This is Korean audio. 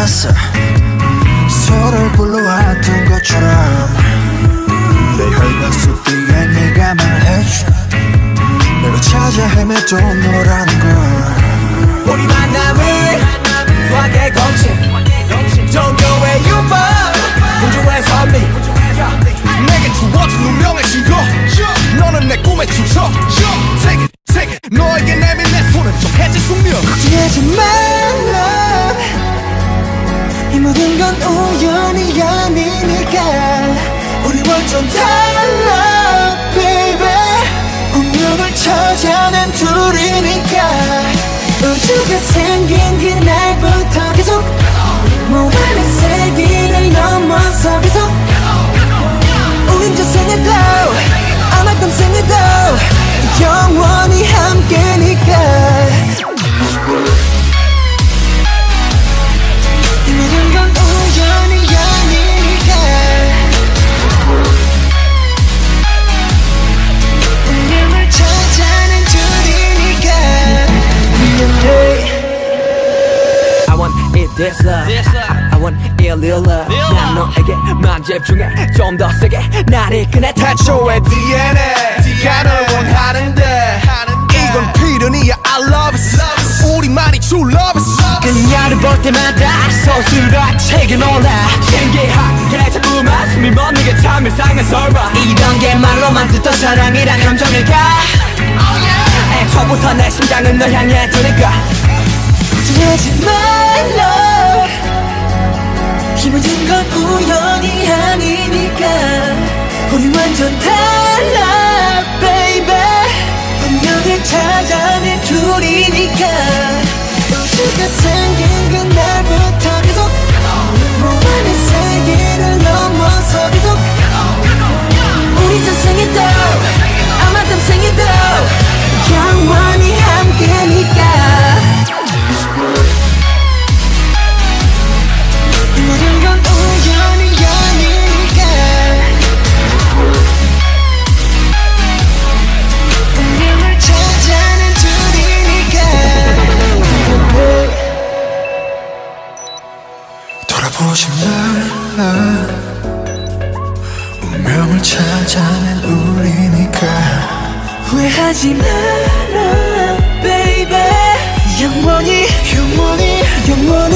않았어. 서로를 불러왔던 것처럼 내 혈관 속 뒤에 네가 말해줘. 내가 찾아 헤맸던 너라는 걸. 우리 만남을 수학의 공식 종교의 유머 우주의 선미 내게 주어진 운명의 증거. 너는 내 꿈의 주석. 세계 너에게 내민 내 손은 좀 해질 숙명. 걱정하지 말라. 이 모든 건 우연이 아니니까. 우리 완전 달라 baby. 운명을 찾아낸 둘이니까. 우주가 생긴 그날부터 계속 모험의 세계를 넘어서 계속 우린 저 생에도 아마 떤 생에도 영원히 함께니까. 이 모든 건 우연이 아니니까. 운명을 찾아낸 둘이니까. 미안해. I want it this love I want it real love 난 너에게만 집중해 좀 더 세게 날 이끄네 태초의 DNA가 널 원하는데 이건 필연이야 I love it. 우리만이 true love it. 그녀를 볼 때마다 서술과 책에 놀라 신기하게 자꾸만 숨이 멎는 게 참 이상한 설마 이런 게 말로만 듣던 사랑이란 감정일까 애초부터 내 심장은 널 향해 두니까 걱정하지 말라. 이 모든 건 우연이 아니니까. 우리 완전 달라 baby. 운명을 찾아낸 둘이니까. 우주가 생긴 그날부터 계속 무한의 세계를 넘어서 계속 우리 전 생에도 아마 다음 생에도 영원히 함께니까. 모든 건 우연이 아니니까. 운명을 찾아낸 둘이니까. 돌아보지 말라. 운명을 찾아낸 우리니까. 후회하지 마라 baby. 영원히 영원히 영원히